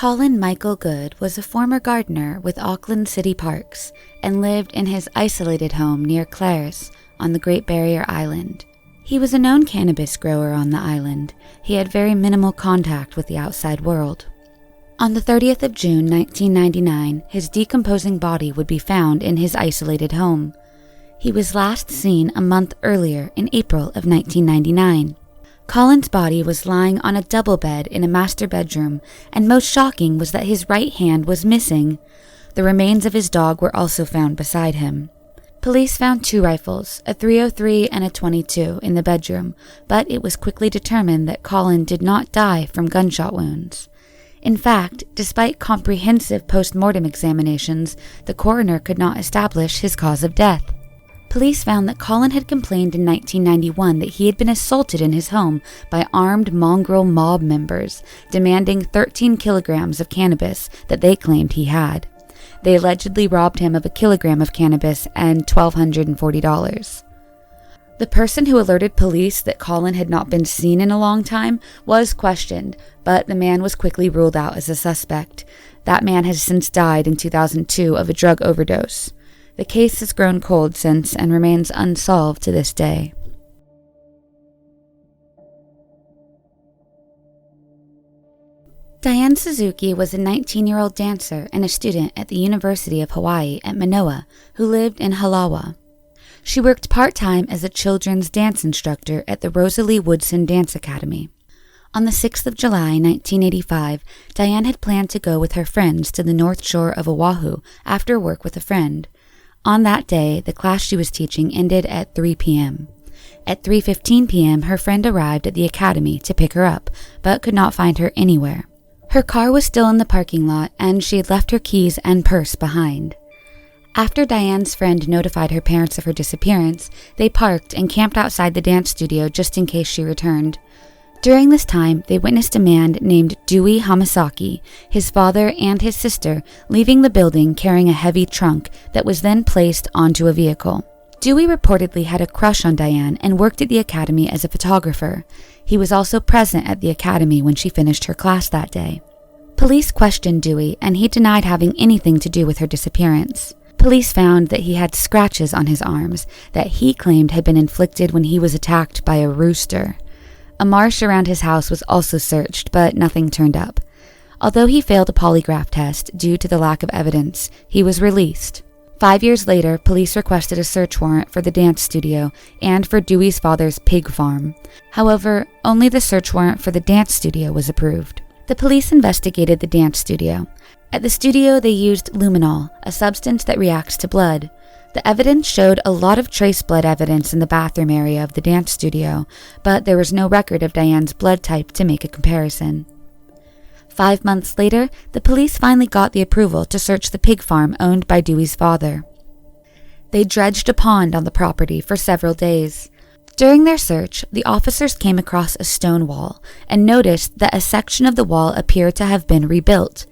Colin Michael Goode was a former gardener with Auckland City Parks and lived in his isolated home near Clares on the Great Barrier Island. He was a known cannabis grower on the island. He had very minimal contact with the outside world. On the 30th of June 1999, his decomposing body would be found in his isolated home. He was last seen a month earlier in April of 1999. Colin's body was lying on a double bed in a master bedroom, and most shocking was that his right hand was missing. The remains of his dog were also found beside him. Police found 2 rifles, a .303 and a .22, in the bedroom, but it was quickly determined that Colin did not die from gunshot wounds. In fact, despite comprehensive post-mortem examinations, the coroner could not establish his cause of death. Police found that Colin had complained in 1991 that he had been assaulted in his home by armed mongrel mob members, demanding 13 kilograms of cannabis that they claimed he had. They allegedly robbed him of a kilogram of cannabis and $1,240. The person who alerted police that Colin had not been seen in a long time was questioned, but the man was quickly ruled out as a suspect. That man has since died in 2002 of a drug overdose. The case has grown cold since and remains unsolved to this day. Diane Suzuki was a 19-year-old dancer and a student at the University of Hawaii at Manoa who lived in Halawa. She worked part-time as a children's dance instructor at the Rosalie Woodson Dance Academy. On the 6th of July, 1985, Diane had planned to go with her friends to the North Shore of Oahu after work with a friend. On that day, the class she was teaching ended at 3 p.m. At 3:15 p.m., her friend arrived at the academy to pick her up, but could not find her anywhere. Her car was still in the parking lot, and she had left her keys and purse behind. After Diane's friend notified her parents of her disappearance, they parked and camped outside the dance studio just in case she returned. During this time, they witnessed a man named Dewey Hamasaki, his father and his sister, leaving the building carrying a heavy trunk that was then placed onto a vehicle. Dewey reportedly had a crush on Diane and worked at the academy as a photographer. He was also present at the academy when she finished her class that day. Police questioned Dewey, and he denied having anything to do with her disappearance. Police found that he had scratches on his arms that he claimed had been inflicted when he was attacked by a rooster. A marsh around his house was also searched, but nothing turned up. Although he failed a polygraph test due to the lack of evidence, he was released. 5 years later, police requested a search warrant for the dance studio and for Dewey's father's pig farm. However, only the search warrant for the dance studio was approved. The police investigated the dance studio. At the studio, they used luminol, a substance that reacts to blood. The evidence showed a lot of trace blood evidence in the bathroom area of the dance studio, but there was no record of Diane's blood type to make a comparison. 5 months later, the police finally got the approval to search the pig farm owned by Dewey's father. They dredged a pond on the property for several days. During their search, the officers came across a stone wall and noticed that a section of the wall appeared to have been rebuilt.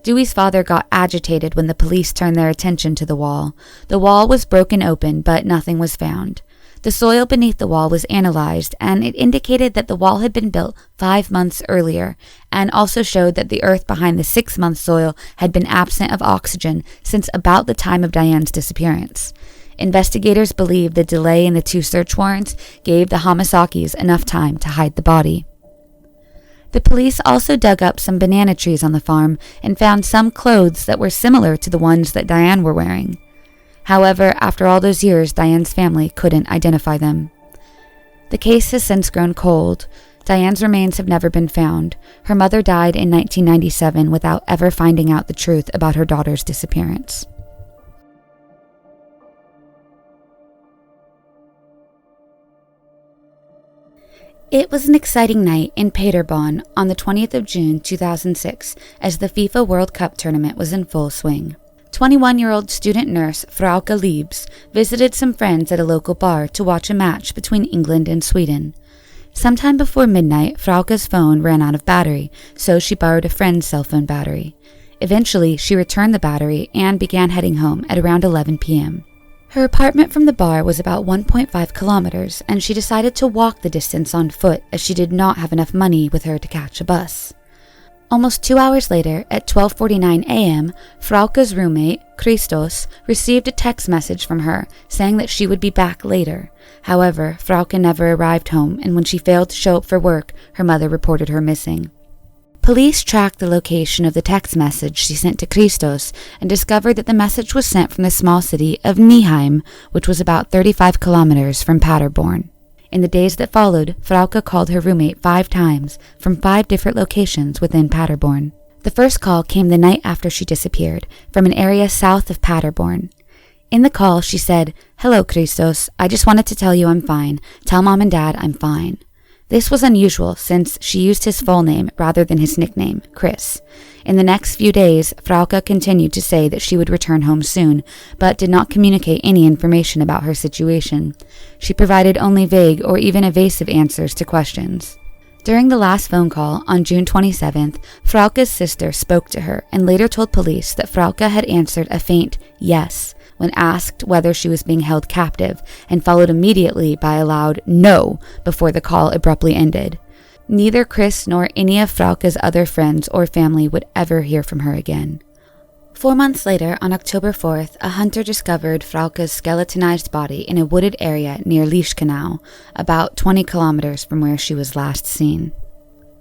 Dewey's father got agitated when the police turned their attention to the wall. The wall was broken open, but nothing was found. The soil beneath the wall was analyzed, and it indicated that the wall had been built 5 months earlier, and also showed that the earth behind the 6-month soil had been absent of oxygen since about the time of Diane's disappearance. Investigators believe the delay in the 2 search warrants gave the Hamasakis enough time to hide the body. The police also dug up some banana trees on the farm and found some clothes that were similar to the ones that Diane were wearing. However, after all those years, Diane's family couldn't identify them. The case has since grown cold. Diane's remains have never been found. Her mother died in 1997 without ever finding out the truth about her daughter's disappearance. It was an exciting night in Paderborn on the 20th of June 2006 as the FIFA World Cup tournament was in full swing. 21-year-old student nurse Frauke Liebs visited some friends at a local bar to watch a match between England and Sweden. Sometime before midnight, Frauke's phone ran out of battery, so she borrowed a friend's cell phone battery. Eventually, she returned the battery and began heading home at around 11 p.m. Her apartment from the bar was about 1.5 kilometers, and she decided to walk the distance on foot as she did not have enough money with her to catch a bus. Almost 2 hours later, at 12:49 a.m., Frauke's roommate, Christos, received a text message from her saying that she would be back later. However, Frauke never arrived home, and when she failed to show up for work, her mother reported her missing. Police tracked the location of the text message she sent to Christos and discovered that the message was sent from the small city of Neheim, which was about 35 kilometers from Paderborn. In the days that followed, Frauke called her roommate 5 times from 5 different locations within Paderborn. The first call came the night after she disappeared, from an area south of Paderborn. In the call, she said, "Hello, Christos. I just wanted to tell you I'm fine. Tell Mom and Dad I'm fine." This was unusual since she used his full name rather than his nickname, Chris. In the next few days, Frauke continued to say that she would return home soon, but did not communicate any information about her situation. She provided only vague or even evasive answers to questions. During the last phone call, on June 27th, Frauke's sister spoke to her and later told police that Frauke had answered a faint yes when asked whether she was being held captive, and followed immediately by a loud no before the call abruptly ended. Neither Chris nor any of Frauke's other friends or family would ever hear from her again. 4 months later, on October 4th, a hunter discovered Frauke's skeletonized body in a wooded area near Lieschenau, about 20 kilometers from where she was last seen.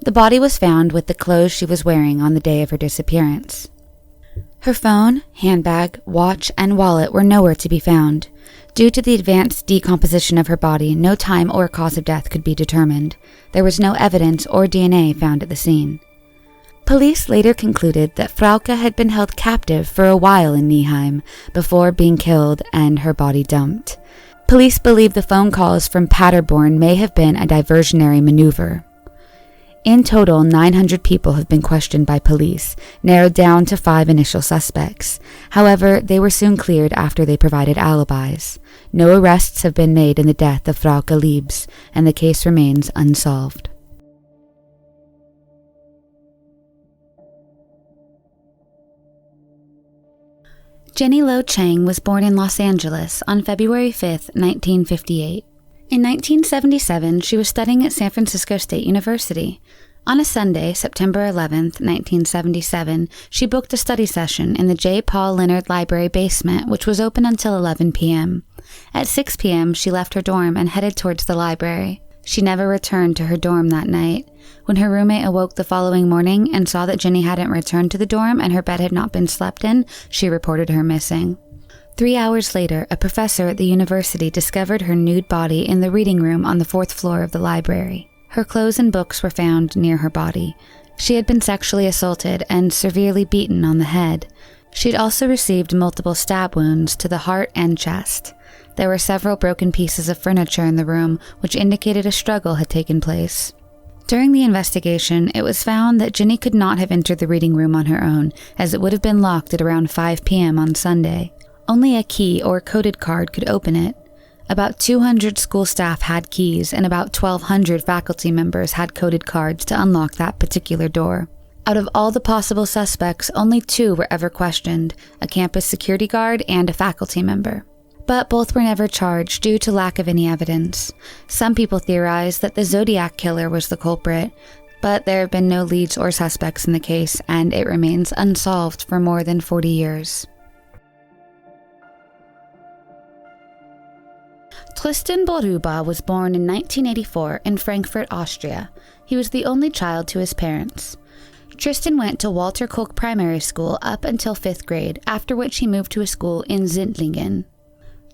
The body was found with the clothes she was wearing on the day of her disappearance. Her phone, handbag, watch, and wallet were nowhere to be found. Due to the advanced decomposition of her body, no time or cause of death could be determined. There was no evidence or DNA found at the scene. Police later concluded that Frauke had been held captive for a while in Neheim before being killed and her body dumped. Police believe the phone calls from Paderborn may have been a diversionary maneuver. In total, 900 people have been questioned by police, narrowed down to 5 initial suspects. However, they were soon cleared after they provided alibis. No arrests have been made in the death of Frauke Liebs, and the case remains unsolved. Jenny Low Chang was born in Los Angeles on February 5, 1958. In 1977, she was studying at San Francisco State University. On a Sunday, September 11, 1977, she booked a study session in the J. Paul Leonard Library basement, which was open until 11 p.m. At 6 p.m., she left her dorm and headed towards the library. She never returned to her dorm that night. When her roommate awoke the following morning and saw that Jenny hadn't returned to the dorm and her bed had not been slept in, she reported her missing. 3 hours later, a professor at the university discovered her nude body in the reading room on the 4th floor of the library. Her clothes and books were found near her body. She had been sexually assaulted and severely beaten on the head. She had also received multiple stab wounds to the heart and chest. There were several broken pieces of furniture in the room, which indicated a struggle had taken place. During the investigation, it was found that Jenny could not have entered the reading room on her own, as it would have been locked at around 5 p.m. on Sunday. Only a key or coded card could open it. About 200 school staff had keys, and about 1,200 faculty members had coded cards to unlock that particular door. Out of all the possible suspects, only 2 were ever questioned, a campus security guard and a faculty member. But both were never charged due to lack of any evidence. Some people theorize that the Zodiac killer was the culprit, but there have been no leads or suspects in the case, and it remains unsolved for more than 40 years. Tristan Brübach was born in 1984 in Frankfurt, Austria. He was the only child to his parents. Tristan went to Walter Koch Primary School up until 5th grade, after which he moved to a school in Sintlingen.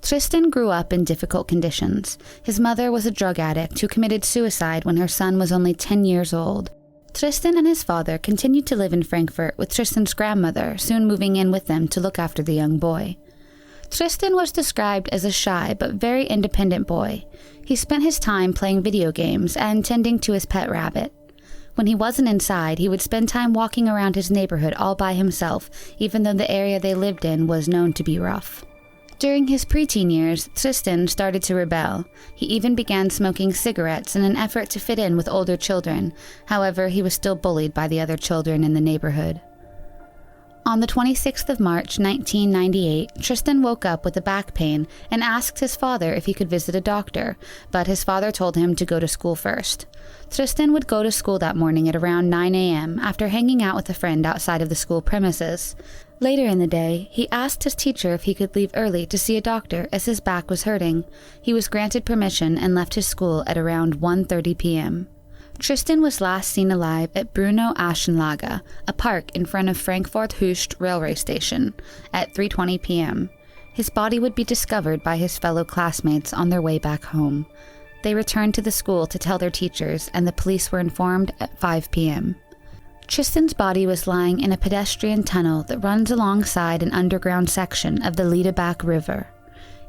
Tristan grew up in difficult conditions. His mother was a drug addict who committed suicide when her son was only 10 years old. Tristan and his father continued to live in Frankfurt with Tristan's grandmother, soon moving in with them to look after the young boy. Tristan was described as a shy but very independent boy. He spent his time playing video games and tending to his pet rabbit. When he wasn't inside, he would spend time walking around his neighborhood all by himself, even though the area they lived in was known to be rough. During his preteen years, Tristan started to rebel. He even began smoking cigarettes in an effort to fit in with older children. However, he was still bullied by the other children in the neighborhood. On the 26th of March, 1998, Tristan woke up with a back pain and asked his father if he could visit a doctor, but his father told him to go to school first. Tristan would go to school that morning at around 9 a.m. after hanging out with a friend outside of the school premises. Later in the day, he asked his teacher if he could leave early to see a doctor as his back was hurting. He was granted permission and left his school at around 1:30 p.m. Tristan was last seen alive at Bruno Aschenlager, a park in front of Frankfurt Höchst railway station, at 3:20 p.m. His body would be discovered by his fellow classmates on their way back home. They returned to the school to tell their teachers, and the police were informed at 5 p.m. Tristan's body was lying in a pedestrian tunnel that runs alongside an underground section of the Liederbach River.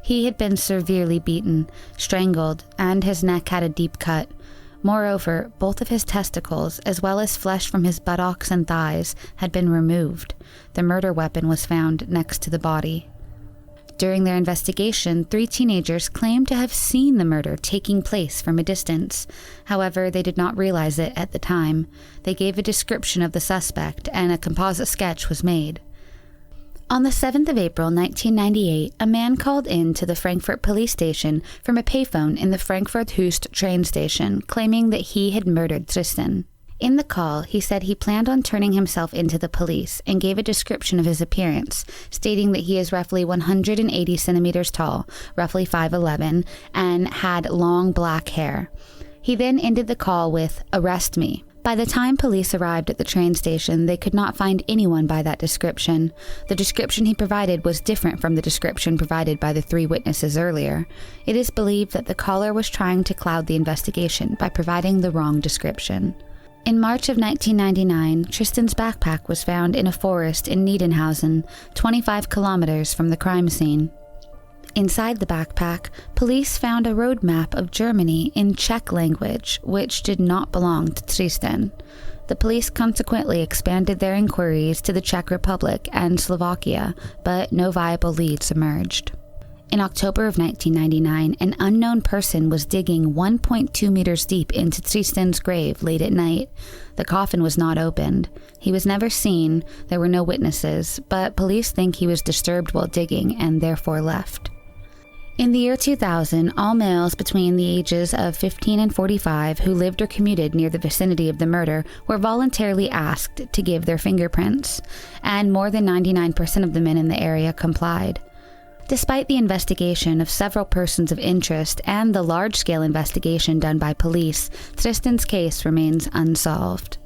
He had been severely beaten, strangled, and his neck had a deep cut. Moreover, both of his testicles, as well as flesh from his buttocks and thighs, had been removed. The murder weapon was found next to the body. During their investigation, 3 teenagers claimed to have seen the murder taking place from a distance. However, they did not realize it at the time. They gave a description of the suspect, and a composite sketch was made. On the 7th of April, 1998, a man called in to the Frankfurt police station from a payphone in the Frankfurt Höchst train station, claiming that he had murdered Tristan. In the call, he said he planned on turning himself into the police and gave a description of his appearance, stating that he is roughly 180 centimeters tall, roughly 5'11", and had long black hair. He then ended the call with, "Arrest me." By the time police arrived at the train station, they could not find anyone by that description. The description he provided was different from the description provided by the 3 witnesses earlier. It is believed that the caller was trying to cloud the investigation by providing the wrong description. In March of 1999, Tristan's backpack was found in a forest in Niedenhausen, 25 kilometers from the crime scene. Inside the backpack, police found a road map of Germany in Czech language, which did not belong to Tristan. The police consequently expanded their inquiries to the Czech Republic and Slovakia, but no viable leads emerged. In October of 1999, an unknown person was digging 1.2 meters deep into Tristan's grave late at night. The coffin was not opened. He was never seen, there were no witnesses, but police think he was disturbed while digging and therefore left. In the year 2000, all males between the ages of 15 and 45 who lived or commuted near the vicinity of the murder were voluntarily asked to give their fingerprints, and more than 99% of the men in the area complied. Despite the investigation of several persons of interest and the large-scale investigation done by police, Tristan's case remains unsolved.